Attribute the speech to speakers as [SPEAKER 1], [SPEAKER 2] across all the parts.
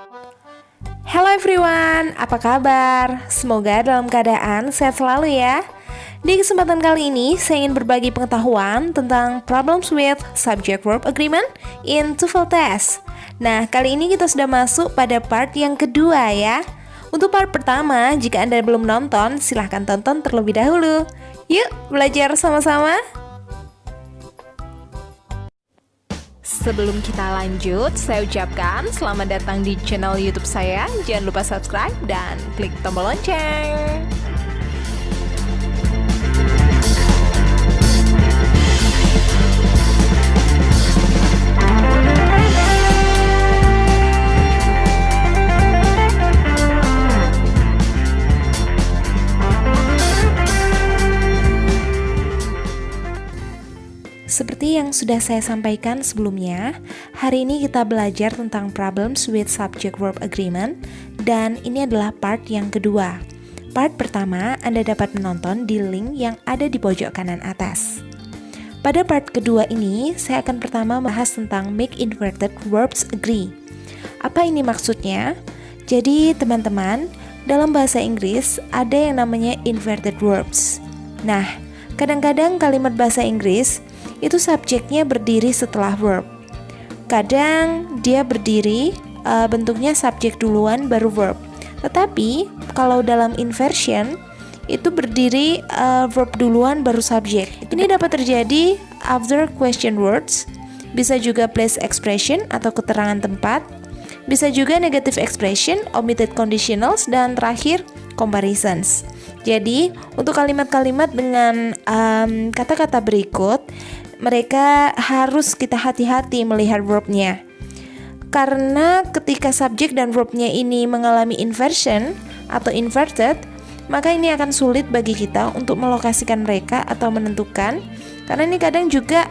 [SPEAKER 1] Hello everyone, apa kabar? Semoga dalam keadaan sehat selalu ya. Di kesempatan kali ini, saya ingin berbagi pengetahuan tentang problems with subject-verb agreement in TOEFL test. Nah, kali ini kita sudah masuk pada part yang kedua ya. Untuk part pertama, jika Anda belum nonton, silahkan tonton terlebih dahulu. Yuk, belajar sama-sama. Sebelum kita lanjut, saya ucapkan selamat datang di channel YouTube saya. Jangan lupa subscribe dan klik tombol lonceng. Seperti yang sudah saya sampaikan sebelumnya, hari ini kita belajar tentang problems with subject-verb agreement, dan ini adalah part yang kedua. Part pertama Anda dapat menonton di link yang ada di pojok kanan atas. Pada part kedua ini, saya akan pertama membahas tentang make inverted verbs agree. Apa ini maksudnya? Jadi teman-teman, dalam bahasa Inggris ada yang namanya inverted verbs. Nah, kadang-kadang kalimat bahasa Inggris itu subjeknya berdiri setelah verb. Kadang dia berdiri bentuknya subjek duluan baru verb. Tetapi kalau dalam inversion itu berdiri verb duluan baru subjek. Ini dapat terjadi after question words, bisa juga place expression atau keterangan tempat, bisa juga negative expression, omitted conditionals, dan terakhir comparisons. Jadi untuk kalimat-kalimat dengan kata-kata berikut, mereka harus kita hati-hati melihat verbnya. Karena ketika subjek dan verbnya ini mengalami inversion atau inverted, maka ini akan sulit bagi kita untuk melokasikan mereka atau menentukan. Karena ini kadang juga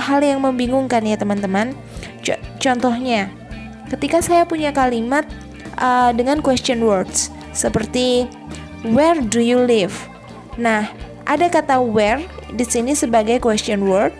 [SPEAKER 1] hal yang membingungkan ya teman-teman. Contohnya, ketika saya punya kalimat dengan question words seperti where do you live? Nah, ada kata where di sini sebagai question word.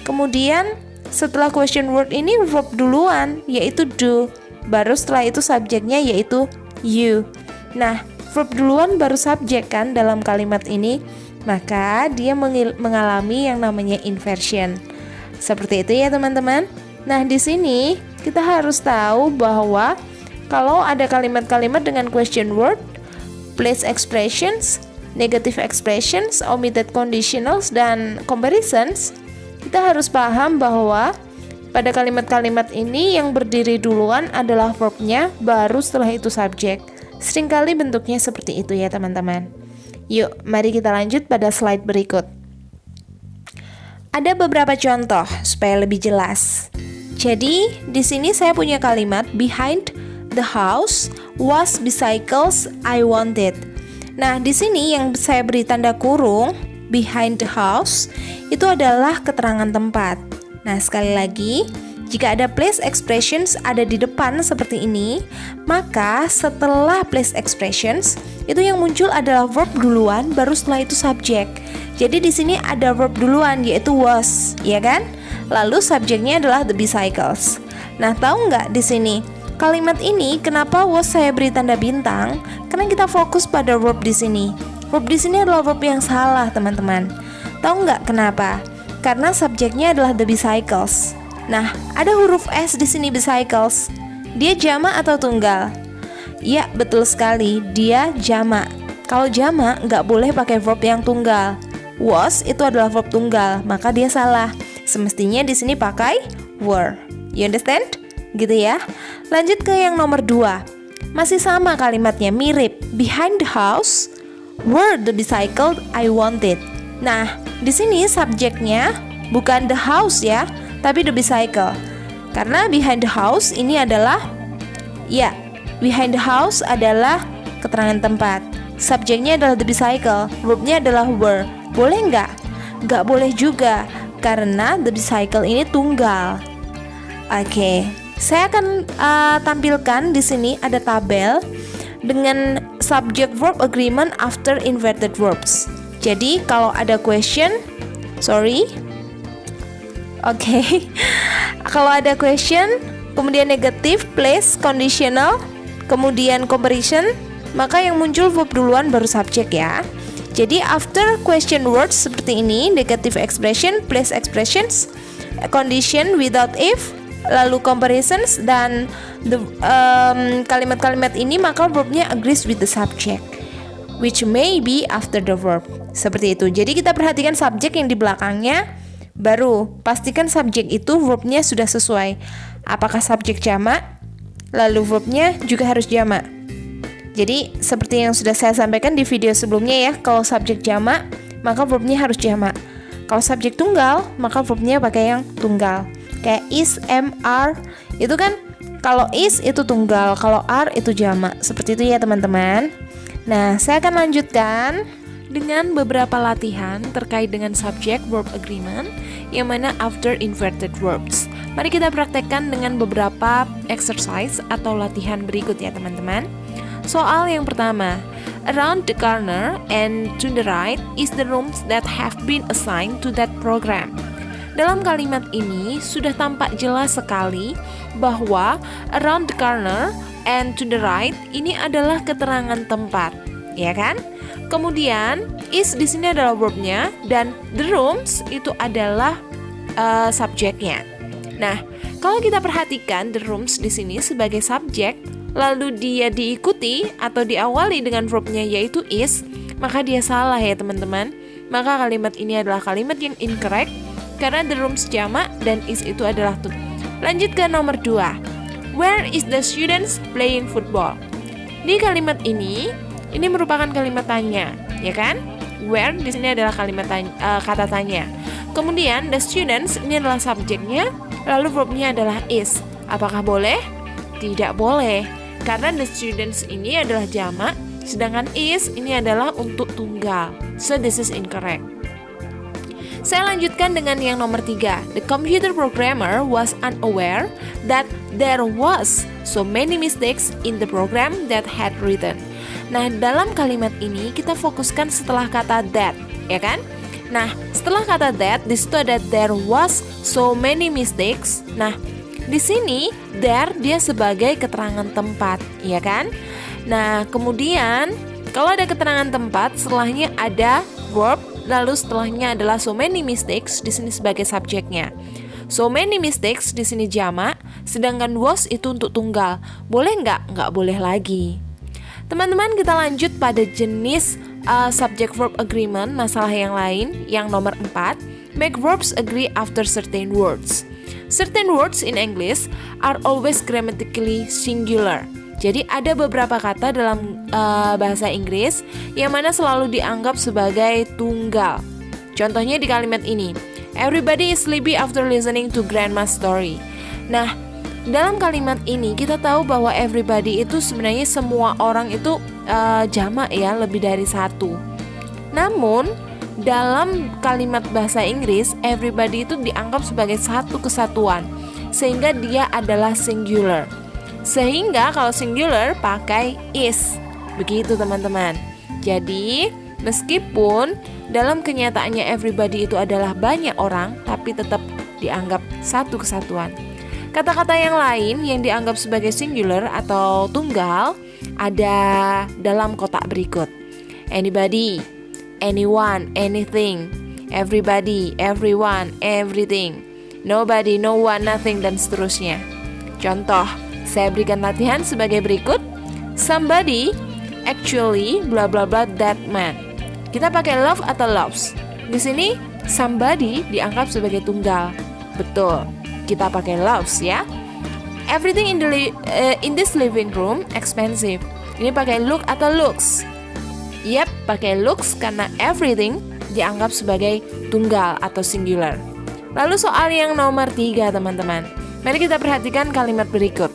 [SPEAKER 1] Kemudian setelah question word ini verb duluan yaitu do. Baru setelah itu subjeknya yaitu you. Nah, verb duluan baru subjek kan dalam kalimat ini. Maka dia mengalami yang namanya inversion. Seperti itu ya teman-teman. Nah, di sini kita harus tahu bahwa kalau ada kalimat-kalimat dengan question word, place expressions, negative expressions, omitted conditionals, dan comparisons, kita harus paham bahwa pada kalimat-kalimat ini yang berdiri duluan adalah verbnya, baru setelah itu subjek. Seringkali bentuknya seperti itu ya teman-teman. Yuk, mari kita lanjut pada slide berikut. Ada beberapa contoh supaya lebih jelas. Jadi, di sini saya punya kalimat behind the house was bicycles I wanted. Nah, di sini yang saya beri tanda kurung behind the house itu adalah keterangan tempat. Nah, sekali lagi, jika ada place expressions ada di depan seperti ini, maka setelah place expressions itu yang muncul adalah verb duluan, baru setelah itu subjek. Jadi di sini ada verb duluan yaitu was, ya kan? Lalu subjeknya adalah the bicycles. Nah, tahu nggak di sini? Kalimat ini kenapa was saya beri tanda bintang? Karena kita fokus pada verb di sini. Verb di sini adalah verb yang salah, teman-teman. Tahu nggak kenapa? Karena subjeknya adalah the bicycles. Nah, ada huruf S di sini bicycles. Dia jamak atau tunggal? Ya, betul sekali. Dia jamak. Kalau jamak nggak boleh pakai verb yang tunggal. Was itu adalah verb tunggal, maka dia salah. Semestinya di sini pakai were. You understand? Gitu ya. Lanjut ke yang nomor 2. Masih sama kalimatnya, mirip. Behind the house were the bicycle I wanted. Nah, di sini subjeknya bukan the house ya, tapi the bicycle. Karena behind the house ini adalah behind the house adalah keterangan tempat. Subjeknya adalah the bicycle, verbnya adalah were. Boleh nggak? Nggak boleh juga, karena the bicycle ini tunggal. Oke. Saya akan tampilkan di sini ada tabel dengan subject verb agreement after inverted verbs. Jadi kalau ada question, kalau ada question, kemudian negative, place, conditional, kemudian comparison, maka yang muncul verb duluan baru subjek ya. Jadi after question words seperti ini, negative expression, place expressions, condition without if, lalu comparisons, dan kalimat-kalimat ini maka verbnya agrees with the subject, which may be after the verb. Seperti itu. Jadi kita perhatikan subjek yang di belakangnya, baru pastikan subjek itu verbnya sudah sesuai. Apakah subjek jamak, lalu verbnya juga harus jamak. Jadi seperti yang sudah saya sampaikan di video sebelumnya ya, kalau subjek jamak maka verbnya harus jamak. Kalau subjek tunggal maka verbnya pakai yang tunggal. Kayak is, am, are, itu kan kalau is itu tunggal, kalau are itu jamak. Seperti itu ya teman-teman. Nah, saya akan lanjutkan dengan beberapa latihan terkait dengan subject verb agreement yang mana after inverted verbs. Mari kita praktekkan dengan beberapa exercise atau latihan berikut ya teman-teman. Soal yang pertama, around the corner and to the right is the rooms that have been assigned to that program. Dalam kalimat ini sudah tampak jelas sekali bahwa around the corner and to the right ini adalah keterangan tempat, ya kan? Kemudian is di sini adalah verbnya dan the rooms itu adalah subjeknya. Nah, kalau kita perhatikan the rooms di sini sebagai subjek, lalu dia diikuti atau diawali dengan verbnya yaitu is, maka dia salah ya teman-teman. Maka kalimat ini adalah kalimat yang incorrect karena the rooms jamak dan is itu adalah tuh. Lanjut ke nomor 2. Where is the students playing football? Di kalimat ini merupakan kalimat tanya, ya kan? Where di sini adalah kalimat kata tanya. Kemudian the students ini adalah subjeknya, lalu verbnya adalah is. Apakah boleh? Tidak boleh. Karena the students ini adalah jamak, sedangkan is ini adalah untuk tunggal. So this is incorrect. Saya lanjutkan dengan yang nomor 3. The computer programmer was unaware that there was so many mistakes in the program that had written. Nah, dalam kalimat ini kita fokuskan setelah kata that, ya kan? Nah, setelah kata that, di situ ada there was so many mistakes. Nah, di sini there dia sebagai keterangan tempat, ya kan? Nah, kemudian kalau ada keterangan tempat, setelahnya ada verb, lalu setelahnya adalah so many mistakes di sini sebagai subjeknya. So many mistakes di sini jamak, sedangkan was itu untuk tunggal. Boleh nggak? Nggak boleh lagi. Teman-teman, kita lanjut pada jenis subject verb agreement, masalah yang lain, yang nomor 4. Make verbs agree after certain words. Certain words in English are always grammatically singular. Jadi ada beberapa kata dalam bahasa Inggris yang mana selalu dianggap sebagai tunggal. Contohnya di kalimat ini, everybody is sleepy after listening to grandma's story. Nah, dalam kalimat ini kita tahu bahwa everybody itu sebenarnya semua orang itu jamak ya, lebih dari satu. Namun dalam kalimat bahasa Inggris, everybody itu dianggap sebagai satu kesatuan, sehingga dia adalah singular. Sehingga kalau singular pakai is. Begitu teman-teman. Jadi meskipun dalam kenyataannya everybody itu adalah banyak orang, tapi tetap dianggap satu kesatuan. Kata-kata yang lain yang dianggap sebagai singular atau tunggal ada dalam kotak berikut. Anybody, anyone, anything, everybody, everyone, everything, nobody, no one, nothing, dan seterusnya. Contoh, saya berikan latihan sebagai berikut. Somebody actually bla bla bla that man. Kita pakai love atau loves. Di sini somebody dianggap sebagai tunggal. Betul. Kita pakai loves ya. Everything in this living room expensive. Ini pakai look atau looks. Yep, pakai looks karena everything dianggap sebagai tunggal atau singular. Lalu soal yang nomor 3 teman-teman. Mari kita perhatikan kalimat berikut.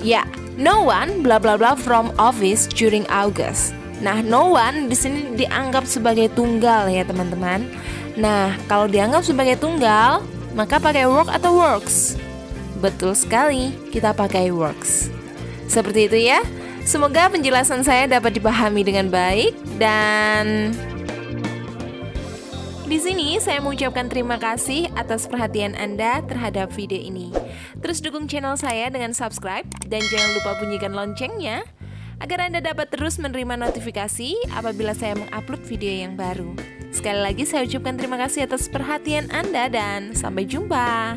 [SPEAKER 1] Ya, no one bla bla bla from office during August. Nah, no one di sini dianggap sebagai tunggal ya teman-teman. Nah, kalau dianggap sebagai tunggal, maka pakai work atau works. Betul sekali, kita pakai works. Seperti itu ya. Semoga penjelasan saya dapat dipahami dengan baik dan Di sini saya mengucapkan terima kasih atas perhatian Anda terhadap video ini. Terus dukung channel saya dengan subscribe dan jangan lupa bunyikan loncengnya agar Anda dapat terus menerima notifikasi apabila saya mengupload video yang baru. Sekali lagi saya ucapkan terima kasih atas perhatian Anda dan sampai jumpa.